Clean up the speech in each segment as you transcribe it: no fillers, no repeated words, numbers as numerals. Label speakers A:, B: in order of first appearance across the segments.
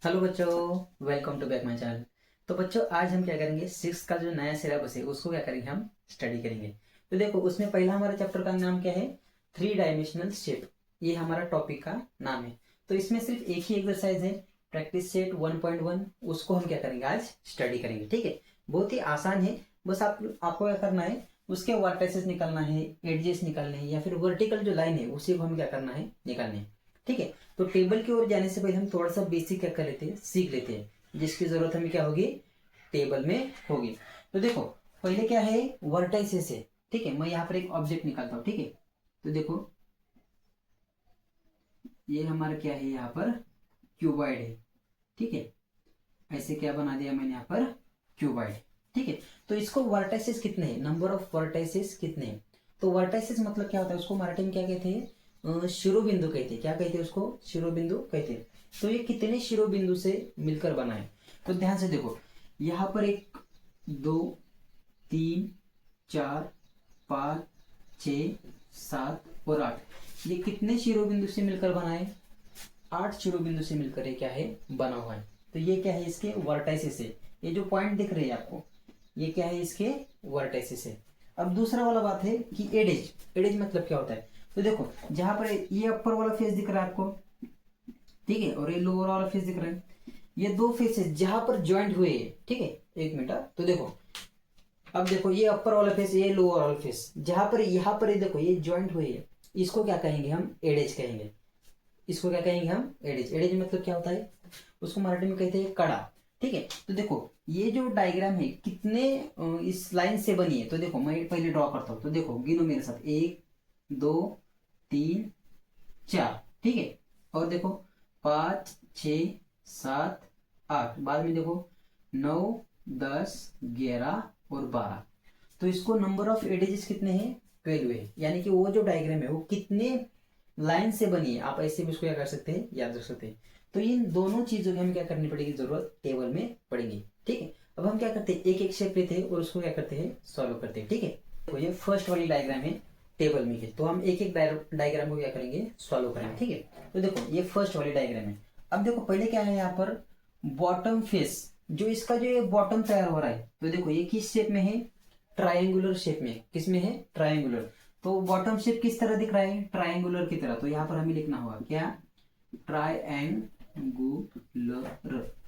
A: Hello बच्चों, welcome to back my channel. तो बच्चों, आज हम क्या करेंगे, सिक्स का जो नया सिलेबस है उसको क्या करेंगे, हम स्टडी करेंगे। तो देखो, उसमें पहला हमारे चैप्टर का नाम क्या है, थ्री डायमेंशनल शेप। ये हमारा टॉपिक का नाम है। तो इसमें सिर्फ एक ही एक्सरसाइज है, प्रैक्टिस सेट 1.1। उसको हम क्या करेंगे, आज स्टडी करेंगे। ठीक है, बहुत ही आसान है। बस आपको क्या करना है, उसके वर्टिसेस निकालना है, एडजेस निकालने हैं, या फिर वर्टिकल जो लाइन है उसी को हम क्या करना है, निकालने है। ठीक है। तो टेबल की ओर जाने से पहले हम थोड़ा सा बेसिक क्या कर लेते हैं, सीख लेते हैं, जिसकी जरूरत हमें क्या होगी, टेबल में होगी। तो देखो, पहले क्या है, वर्टाइसेस है। ठीक है, मैं यहाँ पर एक ऑब्जेक्ट निकालता हूँ। ठीक है, तो देखो, ये हमारा क्या है, यहाँ पर क्यूबॉइड है। ठीक है, ऐसे क्या बना दिया मैंने यहाँ पर, क्यूबॉइड। ठीक है, तो इसको वर्टाइसेस कितने हैं, नंबर ऑफ वर्टाइसेस कितने हैं। तो वर्टाइसेस मतलब क्या होता है, उसको मराठी में क्या कहते हैं, शिरोबिंदु कहते हैं। क्या कहते हैं उसको, शिरोबिंदु कहते हैं। तो ये कितने शिरोबिंदु से मिलकर बना है, तो ध्यान से देखो, यहाँ पर एक, दो, तीन, चार, पाँच, छ, सात और आठ। ये कितने शिरोबिंदु से मिलकर बना है, आठ शिरोबिंदु से मिलकर ये क्या है, बना हुआ है। तो ये क्या है, इसके वर्टाइसेस है। ये जो पॉइंट दिख रहे हैं आपको, ये क्या है, इसके वर्टाइसेस है। अब दूसरा वाला बात है कि एडेज। एडेज मतलब क्या होता है, तो देखो, जहां पर ये अपर वाला फेस दिख रहा है आपको, ठीक है, और ये लोअर वाला फेस दिख रहा है, ये दो फेसेस जहां पर ज्वाइंट हुए हैं। ठीक है, एक मिनट। तो देखो, अब देखो, ये अपर वाला फेस, ये लोअर वाला फेस, जहां पर यहाँ पर ये देखो, ये ज्वाइंट हुए है, इसको क्या कहेंगे, हम एडेज कहेंगे। इसको क्या कहेंगे, हम एडेज। एडेज मतलब क्या होता है, उसको मराठी में कहते हैं कड़ा। ठीक है, तो देखो, ये जो डायग्राम है कितने इस लाइन से बनी है, तो देखो मैं पहले ड्रॉ करता हूं। तो देखो, गिनो मेरे साथ, एक, दो, तीन, चार। ठीक है, और देखो, पाँच, छ, सात, आठ, बाद में देखो, नौ, 10, 11 और 12। तो इसको नंबर ऑफ एडेजेस कितने हैं, 12 है। यानी कि वो जो डायग्राम है वो कितने लाइन से बनी है, आप ऐसे भी उसको क्या कर सकते हैं, याद रख सकते हैं। तो इन दोनों चीजों की हमें क्या करनी पड़ेगी, जरूरत टेबल में पड़ेगी। ठीक है, अब हम क्या करते हैं, एक एक शेप लेते हैं और उसको क्या करते हैं, सॉल्व करते हैं। ठीक है, तो ये फर्स्ट वाली डायग्राम है टेबल में के, तो हम एक एक डायग्राम को क्या करेंगे, सॉल्व करेंगे। ठीक है, तो देखो, ये फर्स्ट वाली डायग्राम है। अब देखो, पहले क्या है, यहाँ पर बॉटम फेस, जो इसका जो ये बॉटम तैयार हो रहा है, तो देखो ये किस शेप में है, ट्रायंगुलर शेप में। किस में है, ट्रायंगुलर। तो बॉटम शेप किस तरह दिख रहा है, ट्रायंगुलर की तरह। तो यहाँ पर हमें लिखना होगा क्या, ट्रायंगुलर।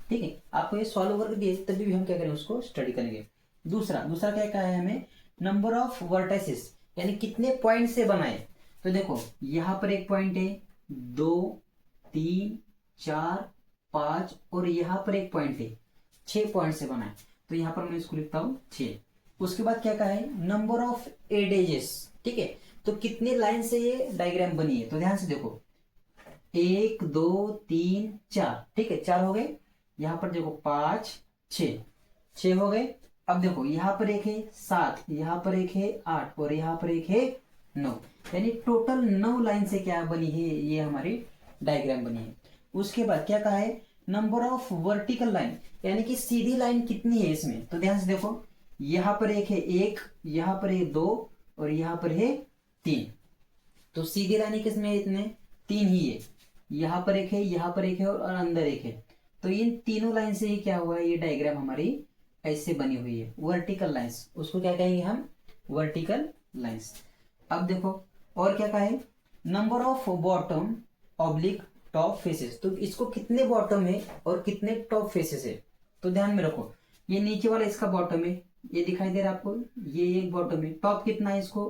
A: ठीक है, आपको ये सॉल्व करके दिए, तभी भी हम क्या करेंगे, उसको स्टडी करेंगे। दूसरा दूसरा क्या कहा है हमें, नंबर ऑफ वर्टाइसेस, यानी कितने पॉइंट से बनाए। तो देखो, यहां पर एक पॉइंट है, दो, तीन, चार, पांच, और यहां पर एक पॉइंट है, 6 पॉइंट से बनाए। तो यहां पर मैं इसको लिखता हूं 6। उसके बाद क्या कहा है, नंबर ऑफ एडेजेस। ठीक है, तो कितने लाइन से ये डायग्राम बनी है, तो ध्यान से देखो, एक, दो, तीन, चार। ठीक है, चार हो गए। यहां पर देखो, पांच, छ, छह हो गए। अब देखो, यहां पर एक है 7, यहां पर एक है 8, और यहां पर एक है 9। यानी टोटल 9 लाइन से क्या बनी है, ये हमारी डायग्राम बनी है। उसके बाद क्या कहा है, नंबर ऑफ वर्टिकल लाइन, यानी कि सीधी लाइन कितनी है इसमें। तो ध्यान से देखो, यहां पर एक है 1, यहां पर है 2, और यहां पर है 3। तो सीधी लाइन किसमें है, इतने 3 ही है। यहां पर एक है, यहां पर एक है, और अंदर एक है। तो इन तीनों लाइन से ही क्या हुआ है, ये डायग्राम हमारी ऐसे बनी हुई है, वर्टिकल लाइंस। उसको क्या कहेंगे हम, वर्टिकल लाइंस। अब देखो, और क्या कहा है, number of bottom oblique top faces. तो इसको कितने बॉटम है और कितने टॉप फेसेस है। तो ध्यान में रखो, ये नीचे वाला इसका बॉटम है, ये दिखाई दे रहा है आपको, ये एक बॉटम है। टॉप कितना है इसको,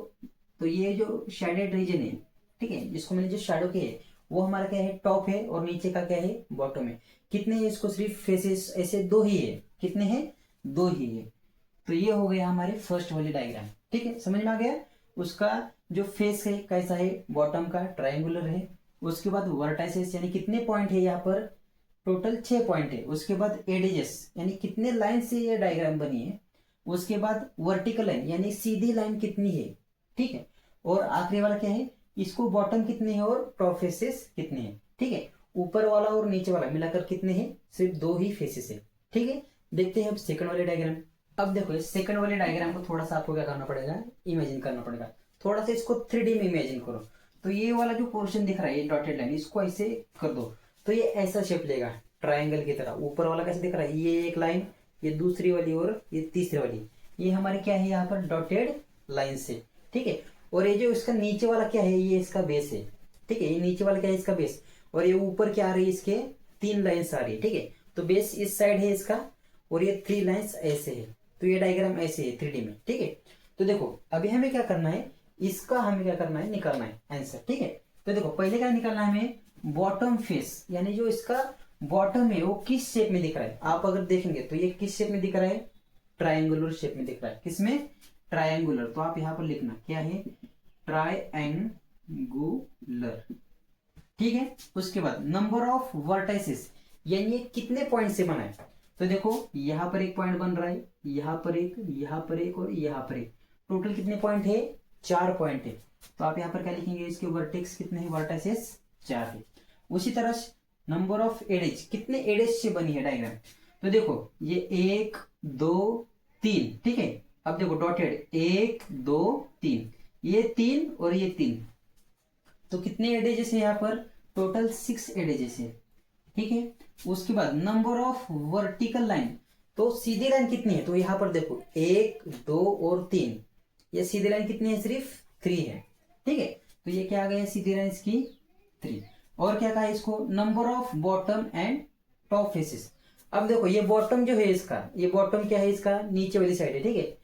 A: तो ये जो शेडेड रीजन है, ठीक है, जिसको मैंने जो शेडो किया है, वो हमारा क्या है, टॉप है, और नीचे का क्या है, बॉटम है। कितने हैं इसको, सिर्फ फेसेस ऐसे दो ही है। कितने हैं, दो ही है। तो ये हो गया हमारे फर्स्ट वाली डायग्राम। ठीक है, समझ में आ गया। उसका जो फेस है कैसा है, बॉटम का ट्रायंगुलर है। उसके बाद वर्टाइसेस, यानी कितने पॉइंट है यहाँ पर, टोटल 6 पॉइंट है। उसके बाद एडेजेस, यानी कितने लाइन से ये डायग्राम बनी है। उसके बाद वर्टिकल लाइन, यानी सीधी लाइन कितनी है। ठीक है, और आखिरी वाला क्या है, इसको बॉटम कितने हैं और टॉप फेसेस कितने हैं। ठीक है, ऊपर वाला और नीचे वाला मिलाकर कितने हैं, सिर्फ 2 ही फेसेस है। ठीक है, देखते हैं अब सेकंड वाले डायग्राम। अब देखो, इस सेकंड वाले डायग्राम को थोड़ा सा आपको क्या करना पड़ेगा, इमेजिन करना पड़ेगा। थोड़ा सा इसको 3D में इमेजिन करो। तो ये वाला जो पोर्शन दिख रहा है, ये डॉटेड लाइन, इसको ऐसे कर दो, तो ये ऐसा शेप लेगा। ट्रायंगल की तरह। ऊपर वाला कैसे दिख रहा है, ये एक लाइन, ये दूसरी वाली और ये तीसरी वाली, ये हमारी क्या है यहाँ पर डॉटेड लाइन से, ठीक है। और ये जो इसका नीचे वाला क्या है, ये इसका बेस है, ठीक है। ये नीचे वाला क्या है, इसका बेस, और ये ऊपर क्या आ रही है, इसके 3 लाइन्स आ रही है, ठीक है। तो बेस इस साइड है इसका, और ये 3 लाइन्स ऐसे है। तो ये डायग्राम ऐसे है 3D में, ठीक है। तो देखो अभी हमें क्या करना है, इसका हमें क्या करना है, निकालना है आंसर, ठीक है। तो देखो पहले क्या निकालना है हमें, बॉटम फेस, यानी जो इसका बॉटम है वो किस शेप में दिख रहा है। आप अगर देखेंगे तो ये किस शेप में दिख रहा है, ट्रायंगुलर शेप में दिख रहा है। किसमें, ट्रायंगुलर। तो आप यहाँ पर लिखना क्या है, ट्रायंगुलर, ठीक है। उसके बाद नंबर ऑफ वर्टाइसेस, यानी कितने पॉइंट से बना है। तो देखो यहाँ पर एक पॉइंट बन रहा है, यहाँ पर एक, यहाँ पर एक और यहाँ पर एक, टोटल कितने पॉइंट है, 4 पॉइंट है। तो आप यहाँ पर क्या लिखेंगे, इसके वर्टेक्स कितने हैं, वर्टाइसेस 4 है। उसी तरह नंबर ऑफ एडेज, कितने एडेज से बनी है डायग्राम। तो देखो ये 1 2 3, ठीक है। अब देखो डॉटेड 1 2 3, ये 3 और ये 3, तो कितने एडेजेस है यहाँ पर, टोटल 6 एडेजेस है, ठीक है। उसके बाद नंबर ऑफ वर्टिकल लाइन, तो सीधी लाइन कितनी है। तो यहाँ पर देखो 1 2 और 3, ये सीधी लाइन कितनी है, सिर्फ 3 है, ठीक है। तो ये क्या आ गया, सीधी लाइन इसकी 3। और क्या कहा है इसको, number of bottom and top faces. अब देखो ये बॉटम जो है इसका, ये बॉटम क्या है इसका, नीचे वाली साइड है, ठीक है।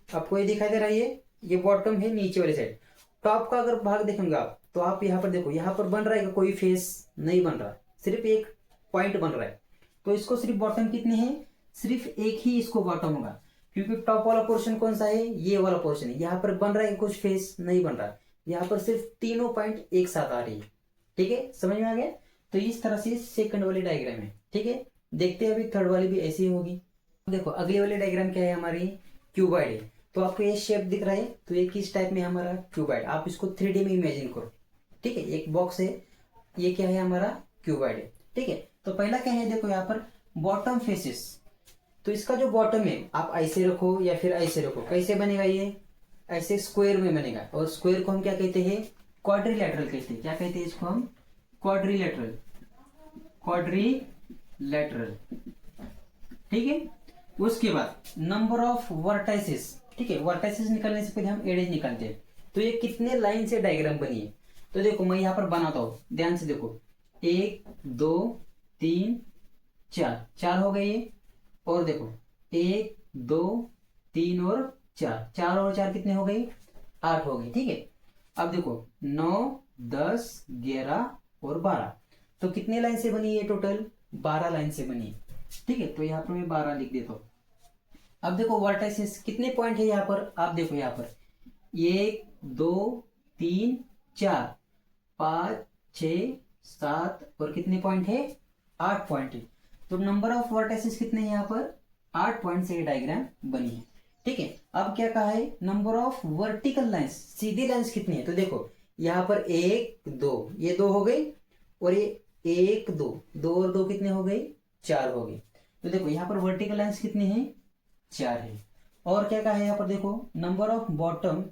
A: आपको ये दिखाई दे रहा है, ये बॉटम है नीचे वाली साइड। टॉप का अगर भाग देखेंगे आप, तो आप यहाँ पर देखो, यहाँ पर बन रहा है कोई फेस नहीं बन रहा, सिर्फ एक पॉइंट बन रहा है। तो इसको सिर्फ बॉटम कितने हैं, सिर्फ एक ही इसको बॉटम होगा, क्योंकि टॉप वाला पोर्शन कौन सा है, ये वाला पोर्शन है। यहाँ पर बन रहा है कुछ फेस नहीं बन रहा, यहाँ पर सिर्फ तीनों पॉइंट एक साथ आ रही है, ठीक है। समझ में आ गया। तो इस तरह से सेकंड वाली डायग्राम है, ठीक है। देखते हैं अभी थर्ड वाली भी ऐसी ही होगी। देखो अगली वाली डायग्राम क्या है हमारी, क्यूबॉइड है। तो आपको ये शेप दिख रहा है, तो ये किस टाइप में हमारा क्यूबॉइड, आप इसको 3D में इमेजिन करो, ठीक है। एक बॉक्स है, ये क्या है हमारा क्यूबॉइड है, ठीक है। तो पहला क्या है, देखो यहाँ पर बॉटम फेसेस। तो इसका जो बॉटम है आप ऐसे रखो या फिर ऐसे रखो, कैसे बनेगा, ये ऐसे स्क्वायर में बनेगा। और स्क्वायर को हम क्या कहते हैं, क्वाड्रिलैटरल कहते हैं। क्या कहते हैं इसको हम, क्वाड्रिलैटरल, क्वाड्रिलैटरल, ठीक है। उसके बाद नंबर ऑफ वर्टाइसेस, ठीक है। वर्टाइसेस निकालने से पहले हम एडेज निकालते हैं। तो ये कितने लाइन से डायग्राम बनी है। तो देखो मैं यहाँ पर बनाता हूँ, ध्यान से देखो, 1 2 3 4, 4 हो गए ये। और देखो 1 2 3 और 4, 4 और 4 कितने हो गए, 8 हो गए, ठीक है। अब देखो 9 10 11 और 12, तो कितने लाइन से बनी है टोटल, 12 लाइन से बनी है, ठीक है। तो यहाँ पर मैं 12 लिख देता हूँ। अब देखो वर्टाइसेस कितने पॉइंट है यहाँ पर, आप देखो यहाँ पर 1 2 3 4 5 6 7 और कितने पॉइंट है, 8 पॉइंट है। तो नंबर ऑफ वर्टाइसेस कितने हैं यहाँ पर, 8 पॉइंट से ये डायग्राम बनी है, ठीक है। अब क्या कहा है, number of vertical lines, Sidhi lines कितनी है। तो देखो यहाँ पर 1 2, ये 2 हो गई, और ये 1 2, 2 और 2 कितने हो गए, 4 हो गए। तो देखो यहाँ पर वर्टिकल लाइंस कितने हैं, 4 है। और क्या कहा है यहाँ पर, देखो number of bottom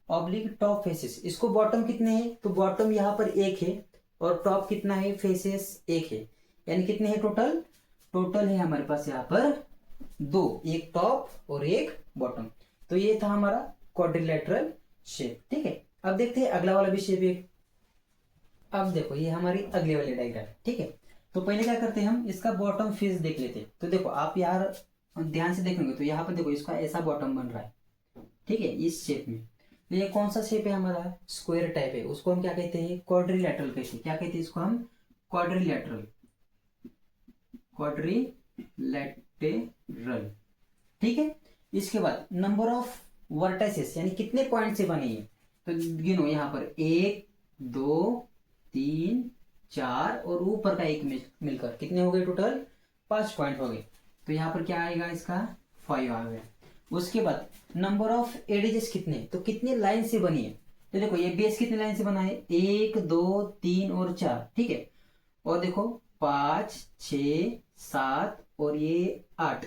A: oblique top faces, इसको बॉटम कितने हैं, तो बॉटम यहाँ पर 1 है, और टॉप कितना है, फेसेस 1 है, यानी कितने हैं टोटल, टोटल है हमारे पास यहाँ पर 2, एक टॉप और एक बॉटम। तो ये था हमारा क्वाड्रिलैटरल शेप, ठीक है। अब देखते हैं अगला वाला भी शेप एक। अब देखो ये हमारी अगली वाली डायग्राम, ठीक है। तो पहले क्या करते हैं, हम इसका बॉटम फेस देख लेते हैं। तो देखो आप यार ध्यान से देखेंगे तो यहाँ पर देखो इसका ऐसा बॉटम बन रहा है, ठीक है, इस शेप में। तो ये कौन सा शेप है हमारा, स्क्वायर टाइप है, उसको हम क्या कहते हैं, क्वाड्रिलैटरल कहते हैं। क्या कहते हैं इसको हम, क्वाड्रिलैटरल, क्वाड्रिलैटरल, ठीक है। इसके बाद नंबर ऑफ वर्टाइसेस, यानी कितने पॉइंट से बनी है। तो गिनो यहाँ पर 1 2 3 4 और ऊपर का एक मिलकर कितने हो गए, टोटल 5 पॉइंट हो गए। तो यहाँ पर क्या आएगा, इसका 5 आ गया। उसके बाद नंबर ऑफ एडेजेस कितने, तो कितनी लाइन से बनी है। तो देखो ये बेस कितने लाइन से बना है, 1 2 3 और 4, ठीक है। और देखो 5 6 7 और ये 8,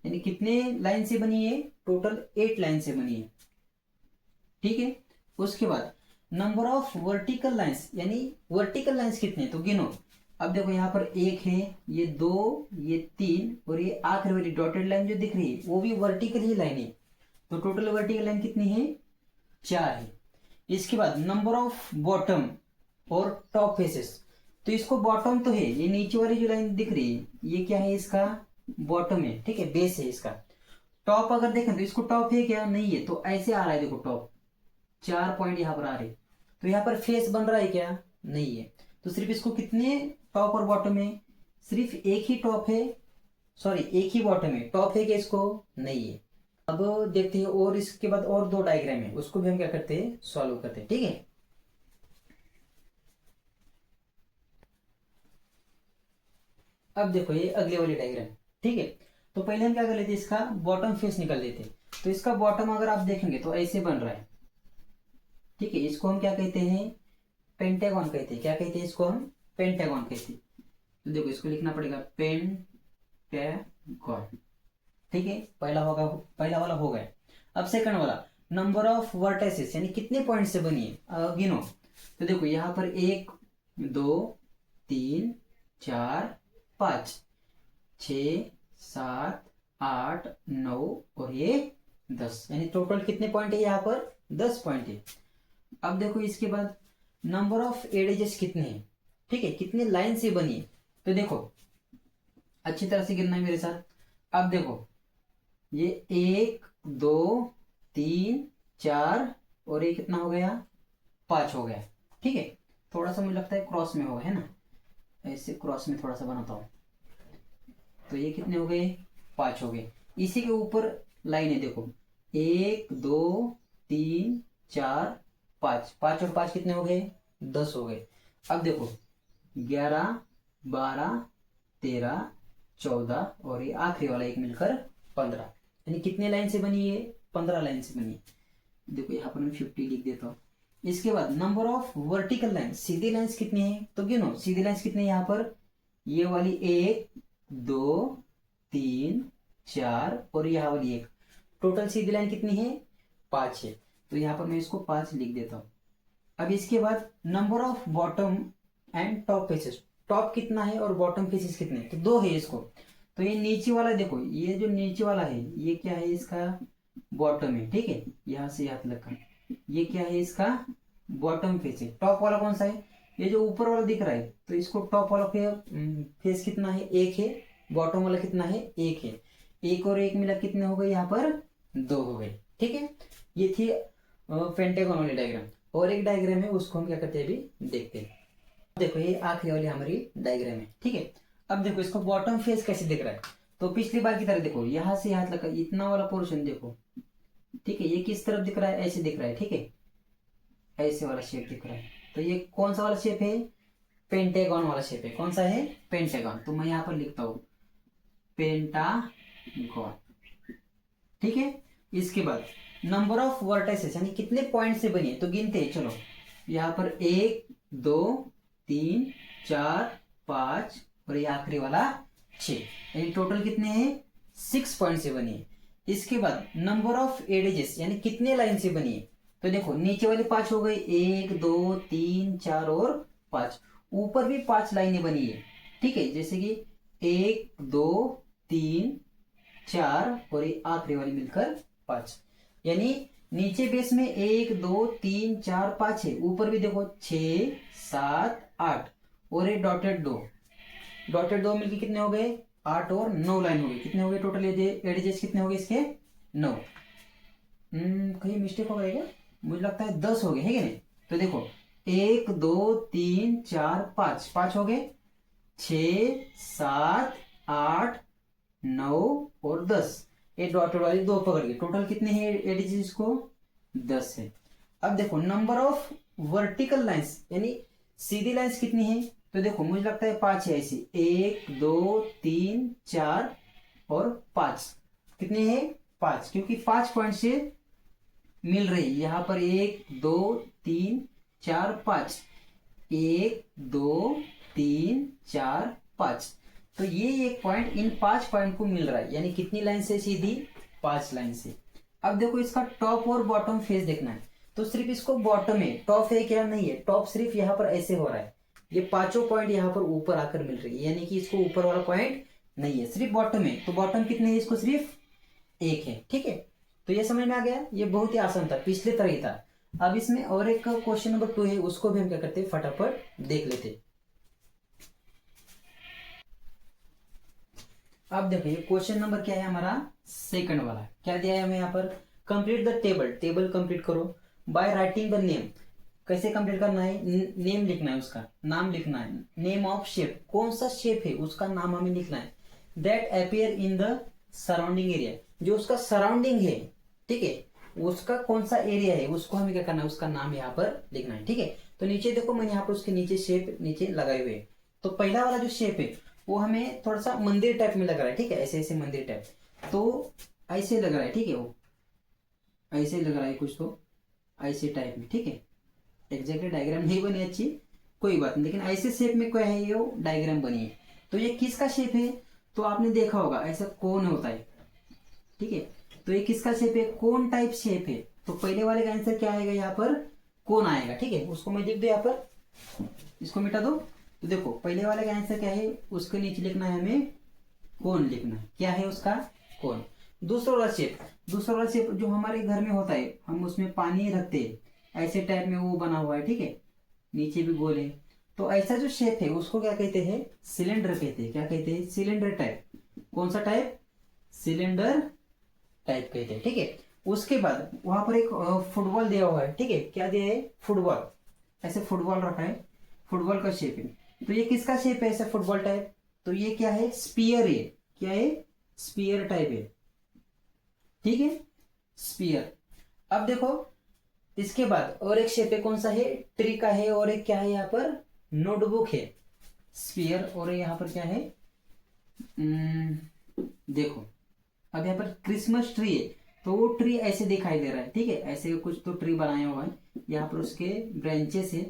A: यानी कितने लाइन से बनी है, टोटल 8 लाइन से बनी है, ठीक है। उसके बाद नंबर ऑफ वर्टिकल लाइंस, यानी वर्टिकल लाइंस कितने, तो गिनो अब देखो यहाँ पर एक है, ये दो, ये तीन, और ये आखिरी वाली डॉटेड लाइन जो दिख रही है वो भी वर्टिकल ही लाइन है। तो टोटल वर्टिकल लाइन कितनी है? 4 है। इसके बाद नंबर ऑफ बॉटम और टॉप फेसेस, तो इसको बॉटम तो है, ये नीचे वाली जो लाइन दिख रही है ये क्या है? इसका बॉटम है, ठीक है, बेस है इसका। टॉप अगर देखें तो इसको टॉप है क्या? नहीं है, तो ऐसे आ रहा है, देखो टॉप 4 पॉइंट यहाँ पर आ रहे, तो यहाँ पर फेस बन रहा है क्या? नहीं है। तो सिर्फ इसको कितने टॉप और बॉटम है? सिर्फ एक ही टॉप है, सॉरी एक ही बॉटम है, टॉप है क्या इसको? नहीं है। अब देखते हैं, और इसके बाद और 2 डायग्राम है, उसको भी हम क्या करते हैं? सॉल्व करते हैं, ठीक है। अब देखो ये अगले वाली डायग्राम, ठीक है। तो पहले हम क्या कर लेते हैं? इसका बॉटम फेस निकाल लेते हैं। तो इसका बॉटम अगर आप देखेंगे तो ऐसे बन रहा है, ठीक है। इसको हम क्या कहते हैं? पेंटागन कहते हैं। क्या कहते हैं इसको? हम पेंटागन कहते हैं। तो देखो इसको लिखना पड़ेगा पेंटागन, ठीक है। पहला वाला हो गया। अब सेकंड वाला, नंबर ऑफ वर्टाइसेस यानी कितने पॉइंट से बनी है, गिनो। तो देखो यहाँ पर 1 2 3 4 5 6 7 8 9 और ये 10, यानी टोटल कितने पॉइंट है? यहाँ पर 10 पॉइंट है। अब देखो इसके बाद नंबर ऑफ एडेजेस कितने हैं, ठीक है, कितने लाइन से बनी है। तो देखो अच्छी तरह से गिनना है मेरे साथ। अब देखो ये 1 2 3 4 और ये कितना हो गया? 5 हो गया, ठीक है। थोड़ा सा मुझे लगता है क्रॉस में होगा, है ना, ऐसे क्रॉस में थोड़ा सा बनाता हूं। तो ये कितने हो गए? 5 हो गए। इसी के ऊपर लाइन है, देखो 1 2 3 4 5, 5 और 5 कितने हो गए? 10 हो गए। अब देखो 11 12 13 14 और ये आखिरी वाला एक मिलकर 15, यानी कितने लाइन से बनी है? 15 लाइन से बनी है। देखो यहाँ पर मैं 50 लिख देता हूँ। इसके बाद number of vertical line, Sidhi lines कितनी है? तो गिनो सीधी लाइंस कितनी है यहाँ पर? ये वाली 1 2 3 4 और यहाँ वाली 1, टोटल सीधी लाइन कितनी है? 5 है। तो यहाँ पर मैं इसको 5 लिख देता हूँ। अब इसके बाद number of bottom and top faces, top कितना है और बॉटम फेसेस कितने? तो 2 है इसको। तो ये नीचे वाला देखो, ये जो नीचे वाला है ये क्या है? इसका बॉटम है, ठीक है, यहां से हाथ लगा, ये क्या है? इसका बॉटम फेस है। टॉप वाला कौन सा है? ये जो ऊपर वाला दिख रहा है, तो इसको टॉप वाला फेस कितना है? 1 है। बॉटम वाला कितना है? 1 है। 1 और 1 मिला कितने हो गए? यहाँ पर 2 हो गए, ठीक है। ये थी पेंटागन वाली डायग्राम। और एक डायग्राम है, उसको हम क्या करते हैं अभी देखते हैं। देखो ये आखिरी वाली हमारी डायग्राम है, ठीक है। अब देखो इसको बॉटम फेस कैसे दिख रहा है। तो पिछली बार की तरह देखो, यहां से हाथ लगा, इतना वाला पोर्शन देखो, ठीक है, ये किस तरफ दिख रहा है? ऐसे दिख रहा है, ठीक है, ऐसे वाला शेप दिख रहा है। तो ये कौन सा वाला शेप है? पेंटागन वाला शेप है। कौन सा है? पेंटागन। तो मैं यहाँ पर लिखता हूं पेंटागन, ठीक है। इसके बाद नंबर ऑफ वर्टाइसेस यानी कितने पॉइंट से बनी है, तो गिनते हैं, चलो। यहाँ पर 1 2 3 4 5 और ये आखिरी वाला 6, यानी टोटल कितने हैं? 6 पॉइंट से बनी है। इसके बाद नंबर ऑफ एडेजेस यानी कितने लाइन से बनी है। तो देखो नीचे वाली 5 हो गई, 1 2 3 4 और 5, ऊपर भी 5 लाइनें बनी है, ठीक है, जैसे कि 1 2 3 4 और ये आखिरी वाली मिलकर 5, यानी नीचे बेस में 1 2 3 4 5 है, ऊपर भी देखो 6 7 8 और ये डॉटेड 2 मिलके कितने हो गए? 8 और 9 लाइन हो गई। कितने हो गए टोटल एडेजेस? कितने हो गए इसके? 9। कहीं मिस्टेक हो गया क्या? मुझे लगता है 10 हो गए, है कि नहीं? तो देखो 1 2 3 4 5 हो गए, 6 7 8 9 और 10, ये डॉटेड वाली 2 पकड़ गए। टोटल कितने हैं एडिजेस को? 10 है। अब देखो नंबर ऑफ वर्टिकल लाइंस यानी सीधी लाइंस कितनी है? तो देखो मुझे लगता है 5 है ऐसी, 1 2 3 4 और 5, कितने हैं? 5, क्योंकि 5 पॉइंट से मिल रही है। यहाँ पर 1 2 3 4 5, 1 2 3 4 5, तो ये एक पॉइंट इन 5 पॉइंट को मिल रहा है, यानी कितनी लाइन से? सीधी 5 लाइन से। अब देखो इसका टॉप और बॉटम फेस देखना है, तो सिर्फ इसको बॉटम है, टॉप है क्या? नहीं है, टॉप सिर्फ यहाँ पर ऐसे हो रहा है, ये पांचों पॉइंट यहाँ पर ऊपर आकर मिल रही है, यानी कि इसको ऊपर वाला पॉइंट नहीं है, सिर्फ बॉटम है। तो बॉटम कितने है, इसको सिर्फ एक है। ठीक है, तो ये समझ में आ गया। ये बहुत ही आसान था, पिछले तरह ही था। अब इसमें और एक क्वेश्चन नंबर 2 है, उसको भी हम क्या करते हैं, फटाफट देख लेते। अब देखिए क्वेश्चन नंबर क्या है हमारा, सेकंड वाला। क्या दिया है हमें यहाँ पर, complete the table, table complete करो बाय राइटिंग द नेम। कैसे कंप्लीट करना है, नेम लिखना है, उसका नाम लिखना है। नेम ऑफ शेप, कौन सा शेप है उसका नाम हमें लिखना है। That appear in the surrounding area, जो उसका सराउंडिंग है, ठीक है, उसका कौन सा एरिया है उसको हमें क्या करना है, उसका नाम यहाँ पर लिखना है। ठीक है, तो नीचे देखो मैंने यहाँ पर उसके नीचे शेप नीचे लगाए हुए हैं। तो पहला वाला जो शेप है वो हमें थोड़ा सा मंदिर टाइप में लग रहा है। ठीक है, ऐसे ऐसे मंदिर टाइप, तो ऐसे लग रहा है। ठीक है, वो ऐसे लग रहा है कुछ, तो ऐसे टाइप में। ठीक है, एग्जैक्टली डायग्राम नहीं बनी अच्छी, कोई बात नहीं, लेकिन ऐसे शेप में क्या है, ये डायग्राम बनी है। तो ये किसका शेप है, तो आपने देखा होगा ऐसा कौन होता है। ठीक है, तो ये किसका शेप है, कौन टाइप शेप है। तो पहले वाले का आंसर क्या आएगा, यहाँ पर कौन आएगा। ठीक है, उसको मैं लिख दो यहाँ पर, इसको मिटा दो। तो देखो पहले वाले का आंसर क्या है, उसके नीचे लिखना है हमें कौन लिखना है, क्या है उसका कौन। दूसरा वाला शेप, दूसरा वाला शेप जो हमारे घर में होता है, हम उसमें पानी रखते हैं, ऐसे टाइप में वो बना हुआ है। ठीक है, नीचे भी गोल है। तो ऐसा जो शेप है उसको क्या कहते हैं, सिलेंडर कहते हैं। क्या कहते हैं, सिलेंडर टाइप। कौन सा टाइप, सिलेंडर टाइप कहते हैं। ठीक है, उसके बाद वहां पर एक फुटबॉल दिया हुआ है। ठीक है, क्या दिया है, फुटबॉल, ऐसे फुटबॉल रखा है, फुटबॉल का शेप है। तो ये किसका शेप है, ऐसा फुटबॉल टाइप, तो ये क्या है, स्पीयर है। क्या है, स्पीयर टाइप है। ठीक है, स्पीयर। अब देखो इसके बाद और एक शेप है, कौन सा है, ट्री का है। और एक क्या है यहाँ पर, नोटबुक है, स्पीयर। और यहाँ पर क्या है, देखो अब यहाँ पर क्रिसमस ट्री है, तो वो ट्री ऐसे दिखाई दे रहा है। ठीक है, ऐसे कुछ तो ट्री बनाया हुआ है, यहाँ पर उसके ब्रांचेस है।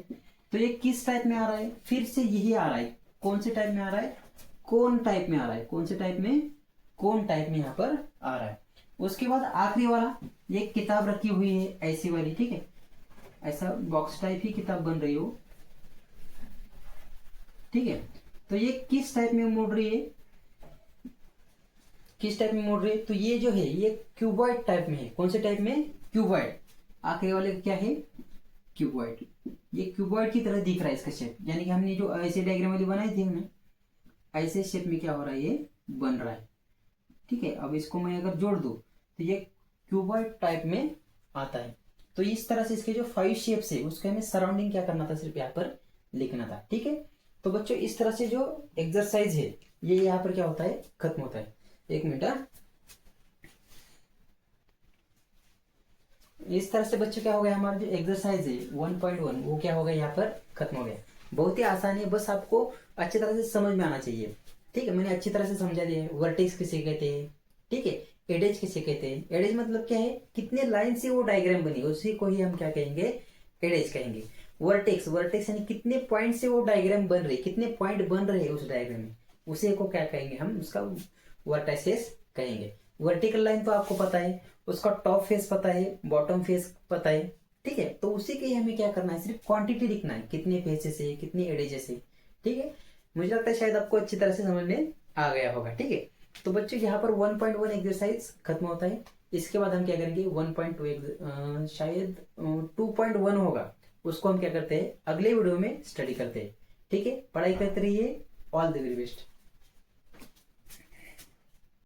A: तो ये किस टाइप में आ रहा है, फिर से यही आ रहा है, कौन से टाइप में आ रहा है, कौन टाइप में आ रहा है। कौन से टाइप में, कौन टाइप में यहाँ पर आ रहा है। उसके बाद आखिरी वाला, ये किताब रखी हुई है ऐसी वाली। ठीक है, ऐसा बॉक्स टाइप ही किताब बन रही हो। ठीक है, तो ये किस टाइप में मुड़ रही है, किस टाइप में मुड़ रही है, तो ये जो है ये क्यूबॉइड टाइप में है। कौन से टाइप में, क्यूबॉइड। आखिरी वाले क्या है, क्यूबॉइड। ये क्यूबॉइड की तरह दिख रहा है इसका शेप, यानी कि हमने जो ऐसे डायग्राम वाली बनाई थी हमने, ऐसे शेप में क्या हो रहा है, ये बन रहा है। ठीक है, अब इसको मैं अगर जोड़ दूं तो ये क्यूबॉइड टाइप में आता है। तो इस तरह से इसके जो 5 शेप्स है उसके हमें सराउंडिंग क्या करना था, सिर्फ यहाँ पर लिखना था। ठीक है, तो बच्चों इस तरह से जो एक्सरसाइज है ये यहाँ पर क्या होता है, खत्म होता है। एक मिनट, इस तरह से बच्चों क्या हो गया, हमारा जो एक्सरसाइज है 1.1 वो क्या हो गया, यहाँ पर खत्म हो गया। बहुत ही आसान है, बस आपको अच्छी तरह से समझ में आना चाहिए। ठीक है, मैंने अच्छी तरह से समझा दिया है। वर्टेक्स किसे कहते हैं, ठीक है, एडेज किसे कहते हैं। एडेज मतलब क्या है, कितने लाइन से वो डायग्राम बनी, उसी को ही हम क्या कहेंगे, एडेज कहेंगे। वर्टेक्स, वर्टेक्स यानी कितने पॉइंट से वो डायग्राम बन रही, कितने पॉइंट बन रहे हैं उस डायग्राम में, उसे को क्या कहेंगे हम, उसका वर्टाइसेस कहेंगे। वर्टिकल लाइन तो आपको पता है, उसका टॉप फेस पता है, बॉटम फेस पता है। ठीक है, तो उसी के हमें क्या करना है, सिर्फ क्वांटिटी लिखना है, कितने फेसेस है, कितनी एडेजेस है। ठीक है, मुझे लगता है शायद आपको अच्छी तरह से समझ में आ गया होगा। ठीक है, तो बच्चों यहाँ पर 1.1 एक्सरसाइज खत्म होता है। इसके बाद हम क्या करेंगे, 1.2 शायद 2.1 होगा, उसको हम क्या करते हैं, अगले वीडियो में स्टडी करते हैं। ठीक है, पढ़ाई करते रहिए। All the very best.